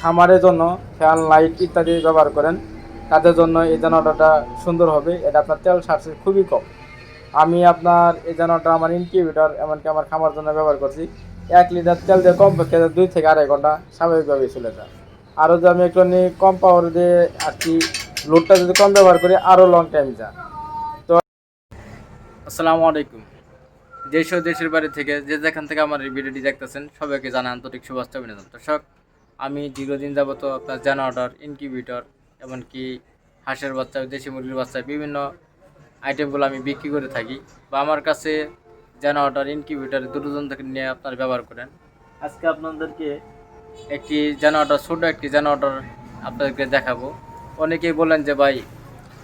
খামারের জন্য fan light ইত্যাদি ব্যবহার করেন তাদের জন্য এই জেনারেটরটা সুন্দর হবে। এটা আপনার তেল সাশ্রয় খুবই কম। আমি আপনার এই জেনারেটর আমার ইনকিউবেটর এমনকি আমার খামার জন্য ব্যবহার করছি। 1 লিটার তেল দিয়ে কমপক্ষে 2 থেকে 2.5 ঘন্টা স্বাভাবিকভাবেই চলে যায়। আরও যদি আমি একটু কম পাওয়ার দিয়ে আর কি লোডটা যদি কম ব্যবহার করি আরও লং টাইম যায়। তো আসসালামু আলাইকুম। দেশ ও দেশের বাড়ি থেকে যে যেখান থেকে আমার এই ভিডিওটি দেখতেছেন সবাইকে জানাই আন্তরিক শুভেচ্ছা অভিনন্দন। দর্শক, আমি দীর্ঘদিন যাবত আপনার জেনারেটর, ইনকিউবেটর এমনকি হাঁসের বাচ্চা, দেশি মুরগির বাচ্চা বিভিন্ন আইটেমগুলো আমি বিক্রি করে থাকি বা আমার কাছে জেনারেটর, ইনকিউবেটর দুটোজন থেকে নিয়ে আপনার ব্যবহার করেন। আজকে আপনাদেরকে একটি জেনারেটর, ছোটো একটি জেনারেটর আপনাদেরকে দেখাবো। অনেকেই বলেন যে ভাই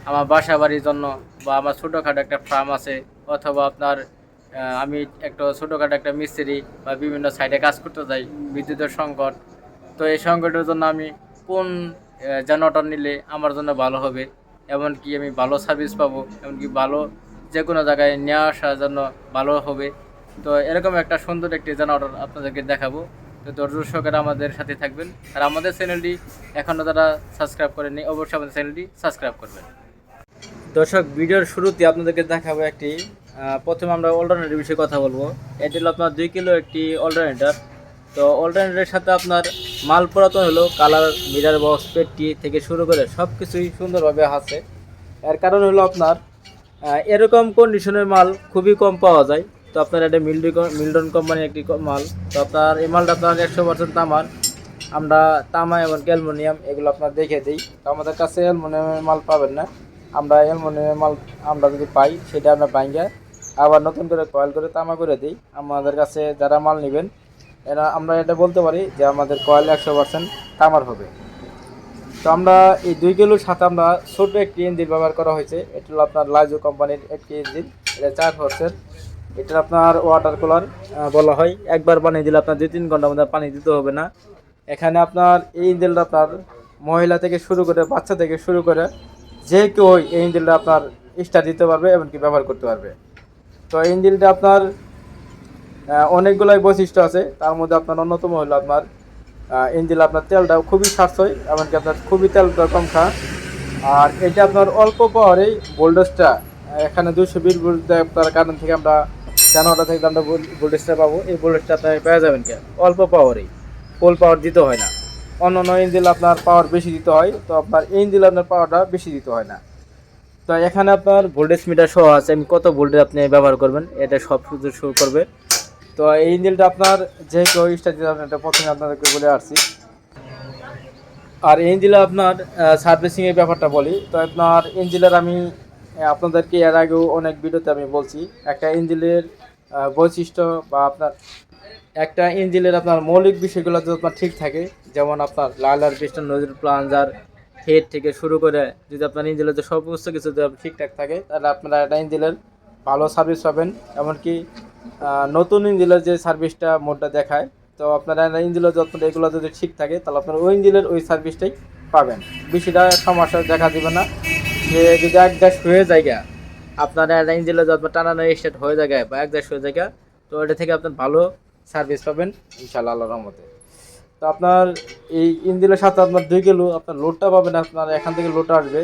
আমার বাসা বাড়ির জন্য বা আমার ছোটোখাটো একটা ফার্ম আছে, অথবা আপনার আমি একটা ছোটোখাটো একটা মিস্ত্রি বা বিভিন্ন সাইডে কাজ করতে যাই, বিদ্যুতের সংকট। তো এই সংকটের জন্য আমি কোন জেনারেটর নিলে আমার জন্য ভালো হবে, এমনকি আমি ভালো সার্ভিস পাবো, এমনকি ভালো যে কোনো জায়গায় নিয়ে আসার জন্য ভালো হবে। তো এরকম একটা সুন্দর একটি জেনারেটর আপনাদেরকে দেখাবো। তো দর্শকেরা আমাদের সাথে থাকবেন, আর আমাদের চ্যানেলটি এখনও যারা সাবস্ক্রাইব করেননি অবশ্যই আমাদের চ্যানেলটি সাবস্ক্রাইব করবেন। দর্শক, ভিডিওর শুরুতে আপনাদেরকে দেখাবো একটি প্রথমে আমরা অল্টারনেটের বিষয়ে কথা বলবো। এটি হলো আপনার 2 কিলো একটি অল্টারনেটার। তো অল্টারনেটের সাথে আপনার মাল পুরাতন হলো কালার, মিরার বক্স, পেটটি থেকে শুরু করে সব কিছুই সুন্দরভাবে আছে। এর কারণ হলো আপনার এরকম কন্ডিশনের মাল খুবই কম পাওয়া যায়। তো আপনার এটা মিল্টন কোম্পানির একটি মাল। তো আপনার এই মালটা আপনার 100% তামার। আমরা তামা এবং অ্যালুমিনিয়াম এগুলো আপনার দেখে দিই। তো আমাদের কাছে অ্যালুমিনিয়ামের মাল পাবেন না। আমরা অ্যালুমিনিয়ামের মাল আমরা যদি পাই সেটা আমরা ভাঙিয়ে আবার নতুন করে কয়েল করে তামা করে দিই। আমাদের কাছে যারা মাল নেবেন আমরা এটা বলতে পারি যে আমাদের কয়েল 100% তামার হবে। তো আমরা এই 2 কিলোর সাথে আমরা ছোট একটি ইঞ্জিন ব্যবহার করা হয়েছে। এটা হলো আপনার লাইজো কোম্পানির একটি ইঞ্জিন। এটা 4 হর্সের। এটা আপনার ওয়াটার কুলার বলা হয়। একবার পানি দিলে আপনার 2-3 ঘন্টার মধ্যে পানি দিতে হবে না। এখানে আপনার এই ইঞ্জিনটা আপনার মহিলা থেকে শুরু করে বাচ্চা থেকে শুরু করে যে কেউ এই ইঞ্জিনটা আপনার স্টার্ট দিতে পারবে এমনকি ব্যবহার করতে পারবে। তো এই ইঞ্জিনটা আপনার অনেকগুলোই বৈশিষ্ট্য আছে। তার মধ্যে আপনার অন্যতম হলো আপনার ইঞ্জিন আপনার তেলটা খুবই সাশ্রয়, এমনকি আপনার খুবই তেলটা কম খায়। আর এটা আপনার অল্প পাওয়ারেই ভোল্টেজটা এখানে 220 ভোল্ট আপনার কারণ থেকে আমরা জেনারেটর থেকে আমরা ভোল্টেজটা পাবো। এই ভোল্টেজটা আপনি পেয়ে যাবেন কি অল্প পাওয়ারেই, ফুল পাওয়ার দিতে হয় না। অন্য অন্য ইঞ্জিন আপনার পাওয়ার বেশি দিতে হয়, তো আপনার এই ইঞ্জিন আপনার পাওয়ারটা বেশি দিতে হয় না। তো এখানে আপনার ভোল্টেজ মিটার সহ আছে, আমি কত ভোল্টেজ আপনি ব্যবহার করবেন এটা সব কিছু শো করবে। তো এই ইঞ্জিনটা আপনার যে কেউ স্টার্ট দিতে পারবেন, এটা প্রথমে আপনাদেরকে বলে আসছি। আর ইঞ্জিনের আপনার সার্ভিসিংয়ের ব্যাপারটা বলি। তো আপনার ইঞ্জিনের আমি আপনাদেরকে এর আগেও অনেক ভিডিওতে আমি বলছি একটা ইঞ্জিনের বৈশিষ্ট্য বা আপনার একটা ইঞ্জিনের আপনার মৌলিক বিষয়গুলো যদি আপনার ঠিক থাকে, যেমন আপনার লাইলার, পিস্টন, নজল, প্লাঞ্জার, হেড থেকে শুরু করে যদি আপনার ইঞ্জিনের যে সমস্ত কিছু যদি ঠিকঠাক থাকে তাহলে আপনারা একটা ইঞ্জিনের ভালো সার্ভিস পাবেন। এমনকি নতুন ইঞ্জিনের যে সার্ভিসটা মোডটা দেখায়, তো আপনারা ইঞ্জিনের যত্ন এগুলো যদি ঠিক থাকে তাহলে আপনার ওই ইঞ্জিনের ওই সার্ভিসটাই পাবেন। বেশিটা সমস্যা দেখা দিবে না। যে যদি এক গ্যাস হয়ে যায় আপনার একটা ইঞ্জিনের যত্ন টানানো স্টার্ট হয়ে যায় বা এক গ্যাস হয়ে যায়, তো এটা থেকে আপনার ভালো সার্ভিস পাবেন ইনশাআল্লাহ আল্লাহর রহমতে। তো আপনার এই ইঞ্জিনের সাথে আপনার 2 কিলো আপনার লোডটা পাবেন, আপনার এখান থেকে লোড আসবে।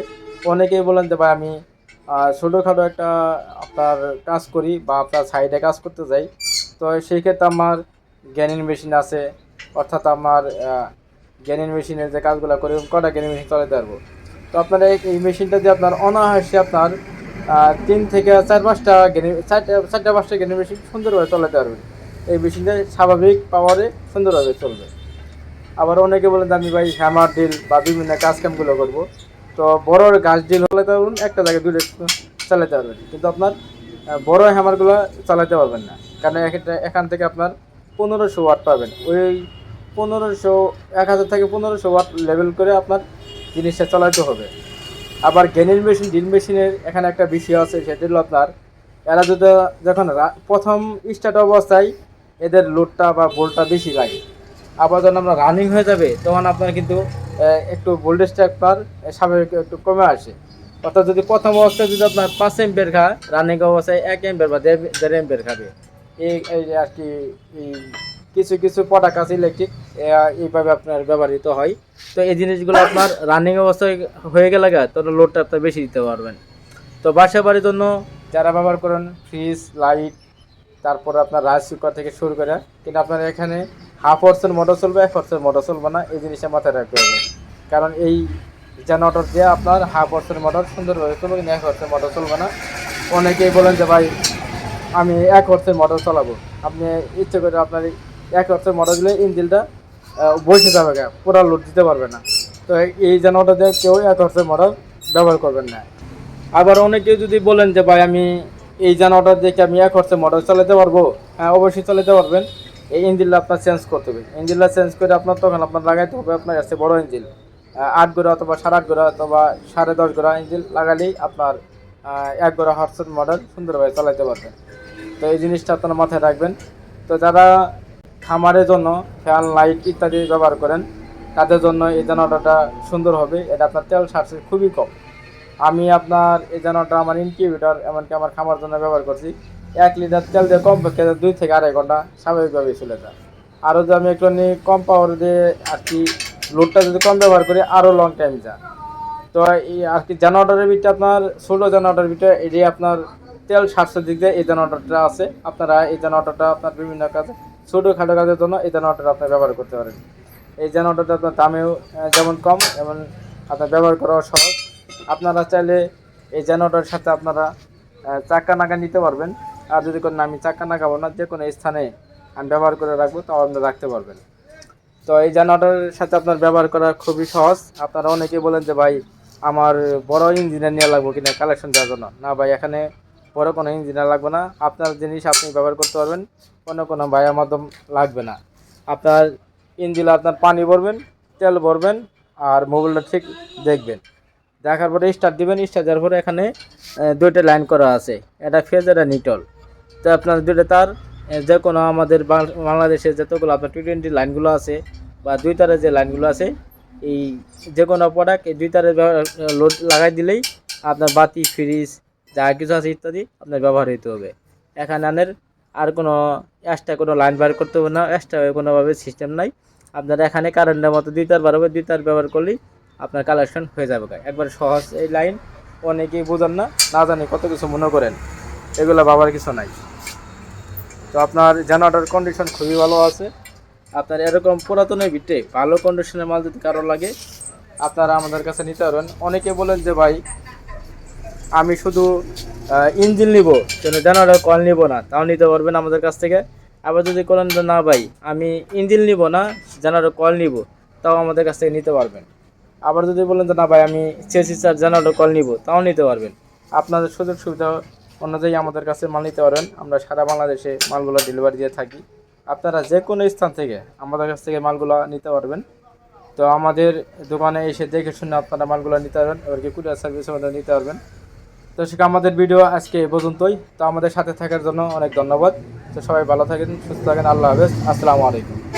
অনেকেই বলেন যে ভাই আমি ছোটোখাটো একটা আপনার কাজ করি বা আপনার সাইডে কাজ করতে যাই, তো সেই ক্ষেত্রে আমার গ্যানিং মেশিন আছে, অর্থাৎ আমার গ্যানিং মেশিনের যে কাজগুলো করি কটা গ্যানিং মেশিন চালাতে পারবো। তো আপনার এই মেশিনটা দিয়ে আপনার অনায়াসে আপনার 3 থেকে 4-5টা চারটা 5টা গ্যানিং মেশিন সুন্দরভাবে চালাতে পারবেন। এই মেশিনটা স্বাভাবিক পাওয়ারে সুন্দরভাবে চলবে। আবার অনেকে বলেন যে আমি ভাই হ্যামার ডিল বা বিভিন্ন কাজকামগুলো করবো, তো বড় গাছ ডিল চালাতে পারবেন, একটা জায়গায় 2টা চালাতে পারবেন, কিন্তু আপনার বড় হ্যামারগুলো চালাতে পারবেন না। কারণ এখান থেকে আপনার 1500 ওয়াট পাবেন। ওই 1500, 1000 থেকে 1500 ওয়াট লেভেল করে আপনার জিনিসটা চালাতে হবে। আবার গ্যানিং মেশিন, ড্রিল মেশিনের এখানে একটা বিষয় আছে, সেটা হলো আপনার এরা যদি যখন প্রথম স্টার্ট অবস্থায় এদের লোডটা বা ভোল্টটা বেশি লাগে, আবার যখন আমরা রানিং হয়ে যাবে তখন আপনার কিন্তু একটু ভোল্টেজটা আপনার স্বাভাবিক একটু কমে আসে। অর্থাৎ যদি প্রথম অবস্থায় যদি আপনার 5 এম্পিয়ার রানিং অবস্থায় 1 এম্পিয়ার বা 1.5 এম্পিয়ার খাবে। এই আর কি এই কিছু কিছু প্রোডাক্ট আছে ইলেকট্রিক, এইভাবে আপনার ব্যবহৃত হয়। তো এই জিনিসগুলো আপনার রানিং অবস্থায় হয়ে গেলে তো লোডটা আপনার বেশি দিতে পারবেন। তো বাসা বাড়ির জন্য যারা ব্যবহার করেন ফ্রিজ, লাইট, তারপর আপনার রাইস কুকার থেকে শুরু করে, কিন্তু আপনার এখানে হাফ হর্সের মোটর চলবে, 1 হর্সের মোটর চলবে না, এই জিনিসটা মাথায় রাখতে হবে। কারণ এই জেনারেটর দিয়ে আপনার হাফ হর্সের মোটর সুন্দরভাবে চলবে, কিন্তু 1 হর্সের মোটর চলবে না। অনেকেই বলেন যে ভাই আমি 1 হর্সের মোটর চালাবো, আপনি ইচ্ছে করে আপনার 1 হর্সের মোটর দিলে ইঞ্জিনটা বসে যাবে, পুরো লোড দিতে পারবে না। তো এই জেনারেটর দিয়ে কেউ 1 হর্সের মোটর ব্যবহার করবেন না। আবার অনেকে যদি বলেন যে ভাই আমি এই জেনারেটর দেখে আমি 1 হর্সের মোটর চালাতে পারবো, হ্যাঁ অবশ্যই চালাতে পারবেন। এই ইঞ্জিনটা আপনার চেঞ্জ করতে হবে, ইঞ্জিনটা চেঞ্জ করে আপনার তখন আপনার লাগাইতে হবে আপনার কাছে বড় ইঞ্জিন, 8 গোড়া অথবা 8.5 গোড়া অথবা 10.5 গোড়া ইঞ্জিন লাগালেই আপনার 1 হর্সের মোটর সুন্দরভাবে চালাতে পারবেন। তো এই জিনিসটা আপনারা মাথায় রাখবেন। তো যারা খামারের জন্য ফ্যান, লাইট ইত্যাদি ব্যবহার করেন তাদের জন্য এই জেনারেটরটা সুন্দর হবে। এটা আপনার তেল সার্সে খুবই কম। আমি আপনার এই জেনারেটর আমার ইনকিউবেটর এমনকি আমার খামার জন্য ব্যবহার করছি। 1 লিটার তেল দিয়ে কমপক্ষে 2 থেকে 2.5 ঘন্টা স্বাভাবিকভাবেই চলে যায়। আরও যদি আমি একটু কম পাওয়ার দিয়ে আর কি লোডটা যদি কম ব্যবহার করি আরও লং টাইম যায়। তো এই আর কি জেনারেটরের ভিতরে আপনার ষোলো জেনারেটরের ভিতরে এটি আপনার তেল 700 দিক দিয়ে এই জেনারেটরটা আছে। আপনারা এই জেনারেটরটা আপনার বিভিন্ন কাজে ছোটোখাটো কাজের জন্য এই জেনারেটর আপনি ব্যবহার করতে পারেন। এই জেনারেটরটা আপনার দামেও যেমন কম, এমন আপনার ব্যবহার করাও সহজ। আপনারা চাইলে এই জেনারেটরের সাথে আপনারা চাক্কা নাগা নিতে পারবেন। আর যদি কোনো আমি চাক্কা নাগাবো না, যে কোনো স্থানে আমি ব্যবহার করে রাখবো, তাও আপনি রাখতে পারবেন। তো এই জেনারেটরের সাথে আপনার ব্যবহার করা খুবই সহজ। আপনারা অনেকেই বলেন যে ভাই আমার বড় ইঞ্জিনিয়ার নিয়ে লাগবো কিনা কালেকশন দেওয়ার জন্য। না ভাই, এখানে বড় কোনো ইঞ্জিনিয়ার লাগবে না, আপনার জিনিস আপনি ব্যবহার করতে পারবেন, কোনো ভাইয়ের মাধ্যম লাগবে না। আপনার ইঞ্জিনে আপনার পানি ভরবেন, তেল ভরবেন, আর মোবিলটা ঠিক দেখবেন, দেখার পরে স্টার্ট দিবেন। স্টার্ট দেওয়ার পরে এখানে 2টা লাইন করা আছে, এটা ফেজ, এটা নিটল। তো আপনার 2টা তার, যে কোনো আমাদের বাংলাদেশের যতগুলো আপনার 220 লাইনগুলো আছে বা 2 তারের যে লাইনগুলো আছে, এই যে কোনো প্রোডাক্ট এই 2 তারের লোড লাগাই দিলেই আপনার বাতি, ফ্রিজ যা কিছু আছে ইত্যাদি আপনার ব্যবহার হইতে হবে। এখানে আর কোনো এক্সট্রা কোনো লাইন বার করতে হবে না, এক্সট্রা কোনোভাবে সিস্টেম নাই। আপনার এখানে কারেন্টের মতো 2 তার বার হবে, 2 তার ব্যবহার করলেই আপনার কালেকশন হয়ে যাবে। একবার সহজ এই লাইন, অনেকেই বোঝেন না, না জানি কত কিছু মনে করেন, এগুলো ভাবার কিছু নাই। তো আপনার জেনারেটর কন্ডিশন খুবই ভালো আছে। আপনার এরকম পুরাতনের ভিতরে ভালো কন্ডিশনের মাল যদি কারো লাগে আপনারা আমাদের কাছে নিতে পারবেন। অনেকে বলেন যে ভাই আমি শুধু ইঞ্জিন নিব, জেনারেটর কল নিব না, তাও নিতে পারবেন আমাদের কাছ থেকে। আবার যদি বলেন যে না ভাই আমি ইঞ্জিন নিব না, জেনারেটর কল নিব, তাও আমাদের কাছ থেকে নিতে পারবেন। আবার যদি বলেন যে না ভাই আমি চেসিস আর জেনারেটর কল নিব, তাও নিতে পারবেন। আপনাদের সুযোগ সুবিধা অনুযায়ী আমাদের কাছে মাল নিতে পারবেন। আমরা সারা বাংলাদেশে মালগুলো ডেলিভারি দিয়ে থাকি। আপনারা যে কোনো স্থান থেকে আমাদের কাছ থেকে মালগুলো নিতে পারবেন। তো আমাদের দোকানে এসে দেখে শুনে আপনারা মালগুলো নিতে পারবেন, এবারকি কুরিয়ার সার্ভিসের মধ্যে নিতে পারবেন। তো সেটা আমাদের ভিডিও আজকে এ পর্যন্তই। তো আমাদের সাথে থাকার জন্য অনেক ধন্যবাদ। তো সবাই ভালো থাকেন, সুস্থ থাকেন, আল্লাহ হাফেজ, আসসালামু আলাইকুম।